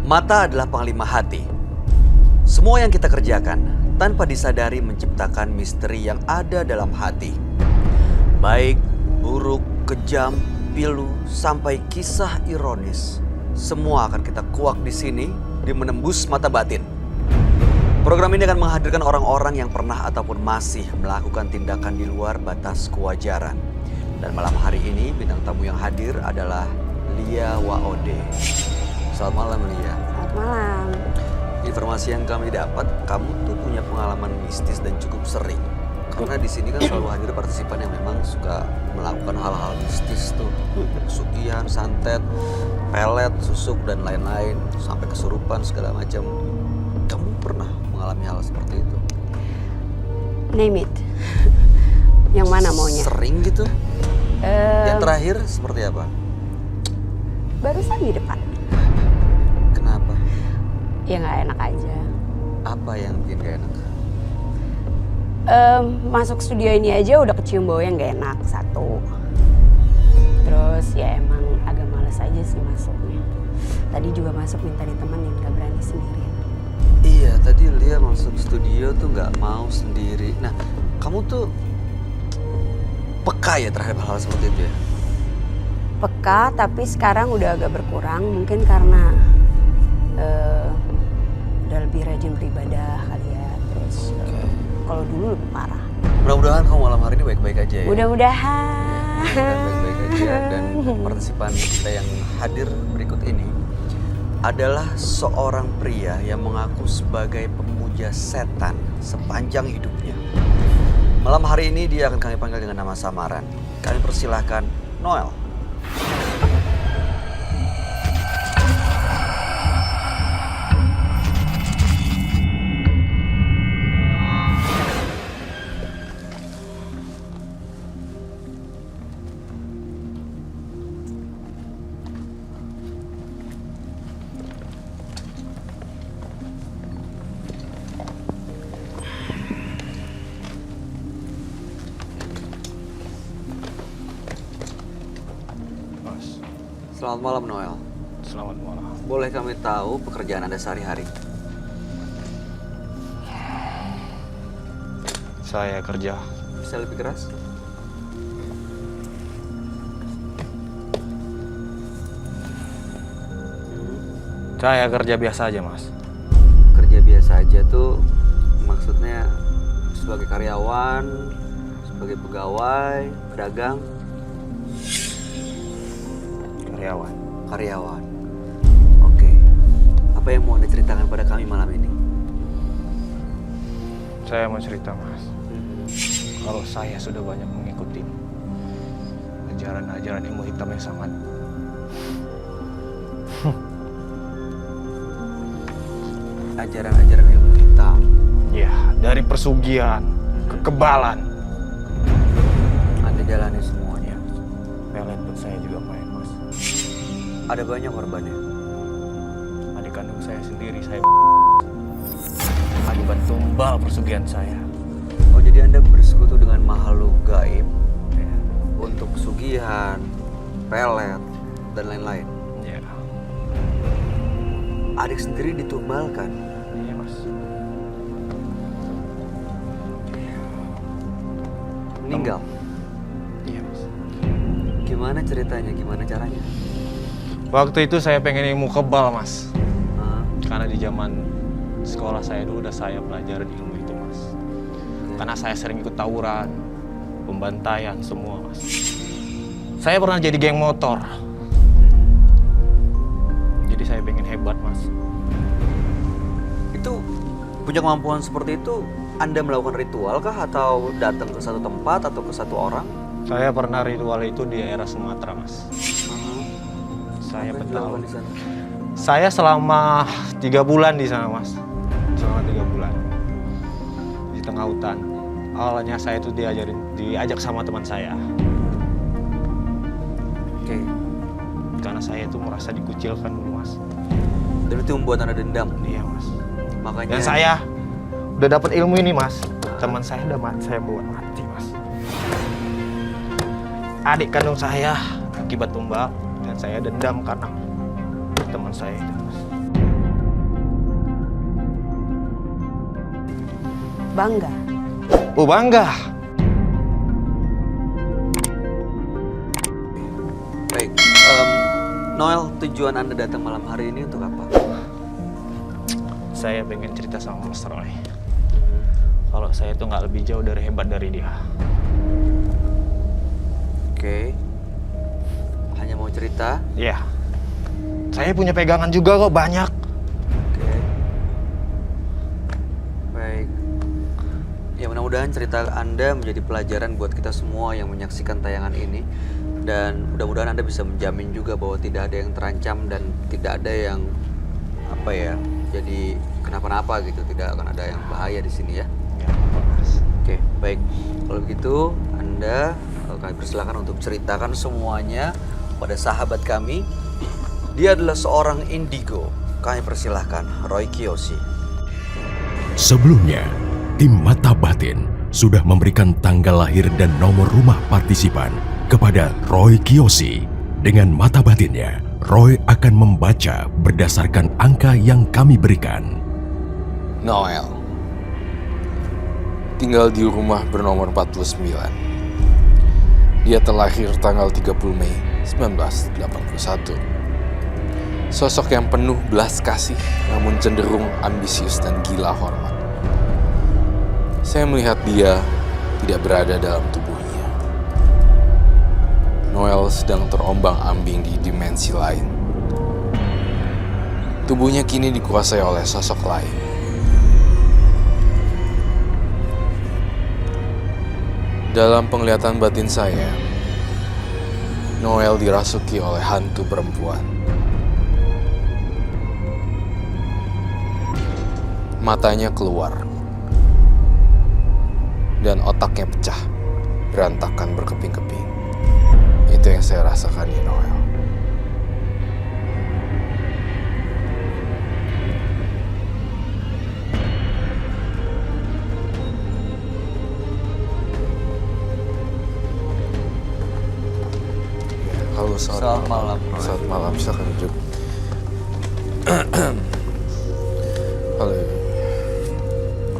Mata adalah panglima hati. Semua yang kita kerjakan tanpa disadari menciptakan misteri yang ada dalam hati. Baik, buruk, kejam, pilu, sampai kisah ironis. Semua akan kita kuak di sini di Menembus Mata Batin. Program ini akan menghadirkan orang-orang yang pernah ataupun masih melakukan tindakan di luar batas kewajaran. Dan malam hari ini bintang tamu yang hadir adalah Lia Waode. Selamat malam Lia. Selamat malam. Informasi yang kami dapat, kamu tuh punya pengalaman mistis dan cukup sering. Karena di sini kan selalu hadir partisipan yang memang suka melakukan hal-hal mistis tuh. Pesugihan, santet, pelet, susuk, dan lain-lain. Sampai kesurupan segala macam. Kamu pernah mengalami hal seperti itu? Name it. Yang mana maunya? Sering gitu? Yang terakhir seperti apa? Barusan di depan. Kenapa? Ya nggak enak aja. Apa yang bikin gak enak? Masuk studio ini aja udah kecium bau yang nggak enak, satu. Terus ya emang agak males aja sih masuknya. Tadi juga masuk minta ditemenin, nggak berani sendirian. Iya, tadi Lia masuk studio tuh nggak mau sendiri. Nah, kamu tuh peka ya terhadap hal seperti itu ya? Peka, tapi sekarang udah agak berkurang. Mungkin karena udah lebih rajin beribadah kali ya. Terus kalau dulu lebih parah. Mudah-mudahan kamu malam hari ini baik-baik aja ya? Mudah-mudahan. Baik-baik aja. Dan partisipan kita yang hadir berikut ini adalah seorang pria yang mengaku sebagai pemuja setan sepanjang hidupnya. Malam hari ini dia akan kami panggil dengan nama samaran. Kami persilahkan Noel. Selamat malam Noel. Selamat malam. Boleh kami tahu pekerjaan Anda sehari-hari? Saya kerja. Bisa lebih keras? Saya kerja biasa aja, Mas. Kerja biasa aja tuh maksudnya sebagai karyawan, sebagai pegawai, pedagang? Karyawan. Karyawan. Oke. Apa yang mau Anda ceritakan pada kami malam ini? Saya mau cerita, Mas. Kalau saya sudah banyak mengikuti ajaran-ajaran ilmu hitam yang sangat Ajaran-ajaran ilmu hitam. ya, dari persugihan, kekebalan. Anda jalani semuanya. Pelet pun saya juga main, Mas. Ada banyak korbannya. Adik kandung saya sendiri, saya akibat tumbal persugihan saya. Oh, jadi Anda bersekutu dengan makhluk gaib ya, untuk pesugihan, pelet, dan lain-lain. Ya. Adik sendiri ditumbalkan. Iya, Mas. Meninggal. Iya, Mas. Gimana ceritanya? Gimana caranya? Waktu itu saya pengen ilmu kebal, Mas. Hah? Karena di zaman sekolah saya dulu udah saya pelajarin ilmu itu, Mas. Karena saya sering ikut tawuran, pembantaian, semua, Mas. Saya pernah jadi geng motor. Jadi saya pengen hebat, Mas. Itu punya kemampuan seperti itu, Anda melakukan ritual kah atau datang ke satu tempat atau ke satu orang? Saya pernah ritual itu di daerah Sumatera, Mas. Saya Apa yang bertahun. dilakukan di sana? Saya selama 3 bulan di sana, Mas. Selama 3 bulan. Di tengah hutan. Awalnya saya itu diajak sama teman saya. Oke. Karena saya itu merasa dikucilkan dulu, Mas. Dan itu membuat Anda dendam. Iya, Mas. Makanya. Dan saya udah dapat ilmu ini, Mas. Teman saya udah mati, saya buat mati, Mas. Adik kandung saya akibat tumbal dan saya dendam karena teman saya itu, Mas. bangga. Oh, bangga. Baik, Noel, tujuan Anda datang malam hari ini untuk apa? Saya pengen cerita sama Mas Roy. Kalau saya tuh nggak lebih jauh dari hebat dari dia. Oke. Hanya mau cerita? Iya. Saya punya pegangan juga kok, banyak. Oke. Baik. Ya mudah-mudahan cerita Anda menjadi pelajaran buat kita semua yang menyaksikan tayangan ini. Dan mudah-mudahan Anda bisa menjamin juga bahwa tidak ada yang terancam dan tidak ada yang jadi kenapa-napa gitu. Tidak akan ada yang bahaya di sini ya. Ya, Mas. Oke, baik. Kalau begitu Anda kami persilakan untuk ceritakan semuanya pada sahabat kami. Dia adalah seorang indigo. Kami persilahkan Roy Kiyoshi. Sebelumnya, tim Mata Batin sudah memberikan tanggal lahir dan nomor rumah partisipan kepada Roy Kiyoshi. Dengan mata batinnya, Roy akan membaca berdasarkan angka yang kami berikan. Noel tinggal di rumah bernomor 49. Dia terlahir tanggal 30 Mei 1981. Sosok yang penuh belas kasih namun cenderung ambisius dan gila hormat. Saya melihat dia tidak berada dalam tubuhnya. Noel sedang terombang-ambing di dimensi lain. Tubuhnya kini dikuasai oleh sosok lain. Dalam penglihatan batin saya, Noel dirasuki oleh hantu perempuan. Matanya keluar, dan otaknya pecah, berantakan berkeping-keping. Itu yang saya rasakan di Noel. Halo, Selamat malam, Roy. Selamat malam, silakan duduk. Halo.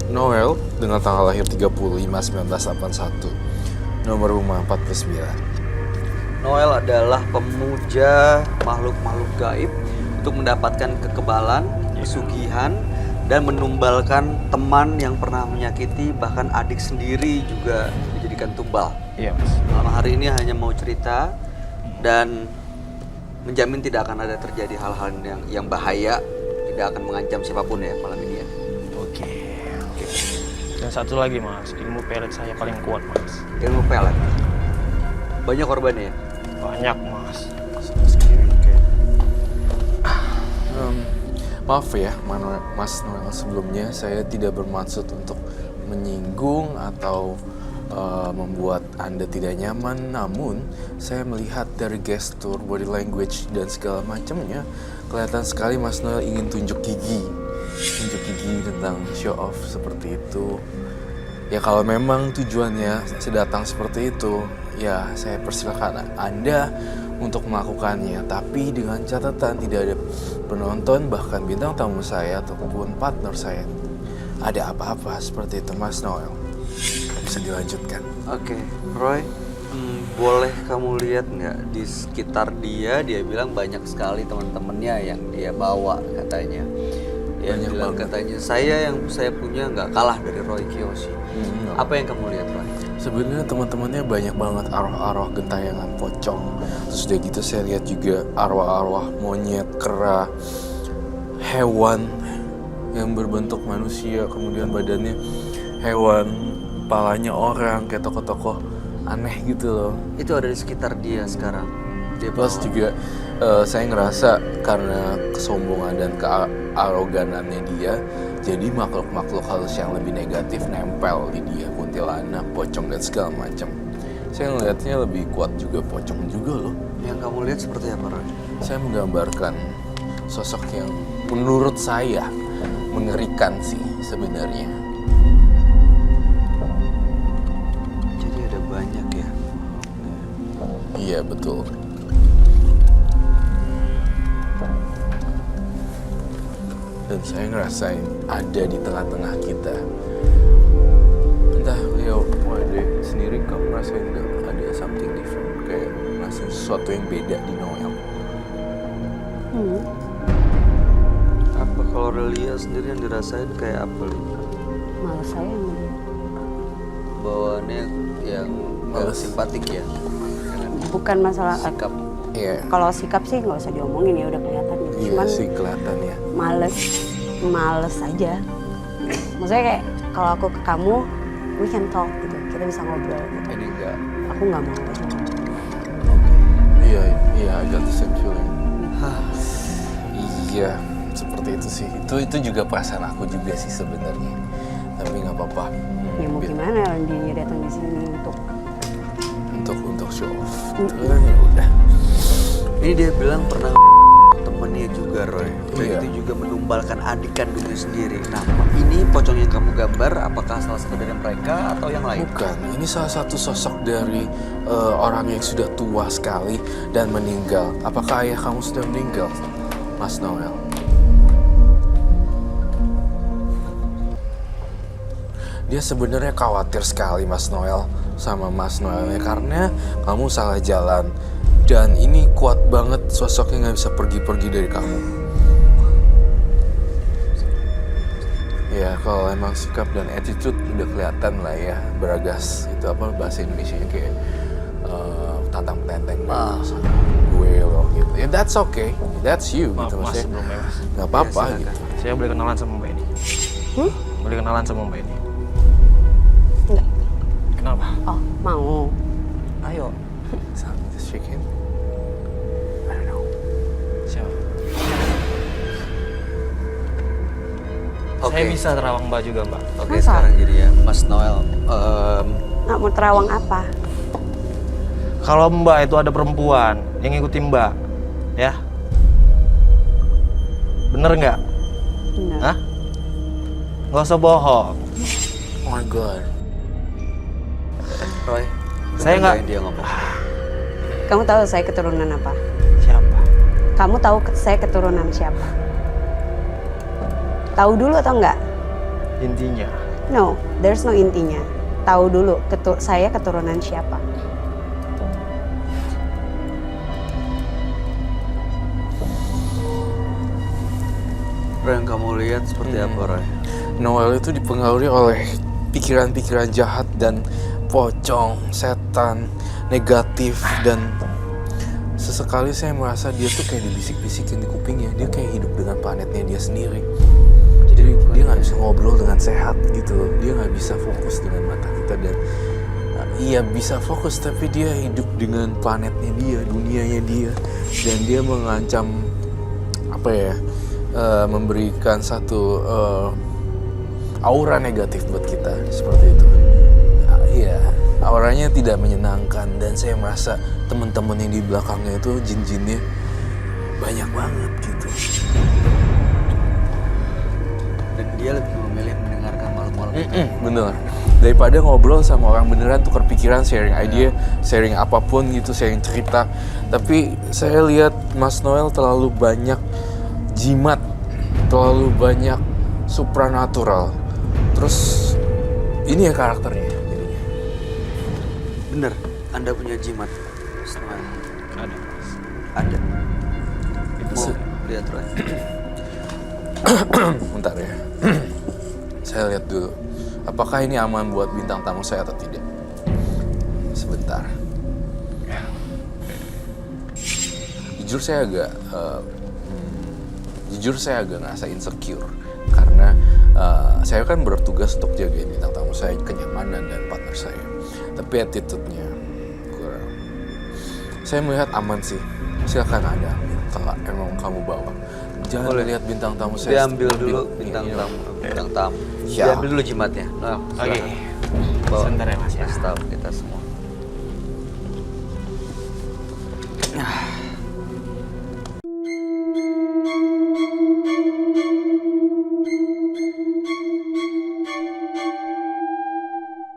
Noel dengan tanggal lahir 30/5/1981. Nomor rumah 49. Noel adalah pemuja makhluk-makhluk gaib untuk mendapatkan kekebalan, pesugihan, dan menumbalkan teman yang pernah menyakiti, bahkan adik sendiri juga dijadikan tumbal. Iya, Mas. Malam hari ini hanya mau cerita dan menjamin tidak akan ada terjadi hal-hal yang bahaya, tidak akan mengancam siapapun ya malam ini ya. Oke. Dan satu lagi, Mas, ilmu pelet saya paling kuat, Mas. Ilmu pelet. Banyak korbannya ya? Banyak, Mas. Maaf ya, Mas Noel, sebelumnya saya tidak bermaksud untuk menyinggung atau membuat Anda tidak nyaman. Namun, saya melihat dari gestur, body language, dan segala macamnya, kelihatan sekali Mas Noel ingin tunjuk gigi tentang show off seperti itu. Ya kalau memang tujuannya sedatang seperti itu, ya saya persilakan Anda untuk melakukannya. Tapi dengan catatan tidak ada penonton, bahkan bintang tamu saya ataupun partner saya ada apa-apa seperti itu, Mas Noel. Bisa dilanjutkan. Oke, Roy, boleh kamu lihat nggak di sekitar dia bilang banyak sekali teman-temannya yang dia bawa katanya. Dia Banyak bilang banget. katanya yang saya punya nggak kalah dari Roy Kiyoshi. Apa yang kamu lihat, Roy? Sebenarnya teman-temannya banyak banget arwah-arwah gentayangan pocong. Terus udah gitu saya lihat juga arwah-arwah monyet, kera, hewan yang berbentuk manusia, kemudian badannya hewan, kepalanya orang, kayak tokoh-tokoh aneh gitu loh. Itu ada di sekitar dia sekarang. Dia Plus bawa. juga saya ngerasa karena kesombongan dan kearoganannya dia, jadi makhluk-makhluk halus yang lebih negatif nempel di dia, kuntilanak, pocong dan segala macam. Saya ngelihatnya lebih kuat juga pocong juga loh. Yang kamu lihat seperti apa, Roy? Saya menggambarkan sosok yang menurut saya mengerikan sih sebenarnya. Jadi ada banyak ya. Iya betul. Dan saya ngerasain ada di tengah-tengah kita. sendiri kamu ngerasain nggak ada something different, kayak ngerasain sesuatu yang beda di Noel? Apa kalau Relia sendiri yang dirasain kayak apa, Li? Males saya emang. Bawaannya yang Males. simpatik ya? Bukan masalah Sikap. Iya. kalau sikap sih nggak usah diomongin ya udah kelihatan. Iya Cuman sih kelihatan ya. males aja. Maksudnya kayak kalau aku ke kamu, we can talk gitu, kita bisa ngobrol gitu. Ini enggak. Aku nggak mau. Iya, I got the same feeling. Iya, seperti itu sih. Itu juga perasaan aku juga sih sebenarnya. Tapi nggak apa-apa. Ya mau gimana orang dia datang di sini Untuk show off. Itu kan ya udah. Ini dia bilang pernah temennya juga, Roy. Dan Iya. itu juga menumbalkan adik kandungnya sendiri. Nah, ini pocong yang kamu gambar, apakah salah satu dari mereka atau yang lain? Bukan, ini salah satu sosok dari orang yang sudah tua sekali dan meninggal. Apakah ayah kamu sudah meninggal, Mas Noel? Dia sebenarnya khawatir sekali, Mas Noel, sama Mas Noelnya karena kamu salah jalan. Dan ini kuat banget sosoknya nggak bisa pergi-pergi dari kamu. Ya kalau emang sikap dan attitude udah kelihatan lah ya, Bragas itu apa bahasa Indonesianya kayak tantang petenteng gue loh gitu. Ya that's okay, that's you Maaf gitu mas, maksudnya. sebelumnya mas. Nggak apa-apa Ya, gitu. Saya boleh kenalan sama Mbak ini? Boleh kenalan sama Mbak ini? Enggak. Kenapa? Oh mau. Ayo. Just shake hand. I don't know. Siapa? Oke. Saya bisa terawang Mbak juga Mbak. Oke, Masa? sekarang jadi ya, Mas Noel. Nggak mau terawang apa? Kalau Mbak itu ada perempuan yang ngikutin Mbak, ya? Bener nggak? Benar. Hah? Nggak usah bohong. Oh my god. Roy, Saya bener nggak- yang dia ngomong. Kamu tahu saya keturunan apa? Siapa? Kamu tahu saya keturunan siapa? Tahu dulu atau enggak? Intinya. No, there's no intinya. Tahu dulu saya keturunan siapa? Roy, yang kamu lihat seperti apa, Roy? Noel itu dipengaruhi oleh pikiran-pikiran jahat dan pocong, setan, negatif, dan sesekali saya merasa dia tuh kayak dibisik-bisikin di kupingnya. Dia kayak hidup dengan planetnya dia sendiri. Jadi dia nggak bisa ngobrol dengan sehat gitu loh. Dia nggak bisa fokus dengan mata kita dan iya bisa fokus tapi dia hidup dengan planetnya dia, dunianya dia, dan dia mengancam apa ya? Memberikan satu aura negatif buat kita seperti itu. Iya, auranya tidak menyenangkan dan saya merasa teman-teman yang di belakangnya itu jin-jinnya banyak banget gitu. Dan dia lebih memilih mendengarkan makhluk-makhluk itu. Bener. Daripada ngobrol sama orang beneran tukar pikiran, sharing idea, sharing apapun gitu, sharing cerita. Tapi saya lihat Mas Noel terlalu banyak jimat, terlalu banyak supranatural. Terus ini ya karakternya jadinya. Bener, Anda punya jimat, Mas Noel. Ada mas. Ada. Se- Mau lihat, Roy? Bentar ya. Saya lihat dulu. Apakah ini aman buat bintang tamu saya atau tidak? Sebentar. Jujur saya agak ngerasa insecure karena saya kan bertugas untuk jagain bintang tamu saya, kenyamanan dan partner saya. Tapi attitude-nya kurang. Saya melihat aman sih. Silakan Anda ambil kalau emang kamu bawa. Jangan Boleh. lihat bintang tamu saya. Diambil dulu bintang Ini. tamu. Bintang tamu. Ya. Diambil dulu jimatnya. Nah, Oke. bawa. Sebentar ya mas ya. Kasih tahu kita semua.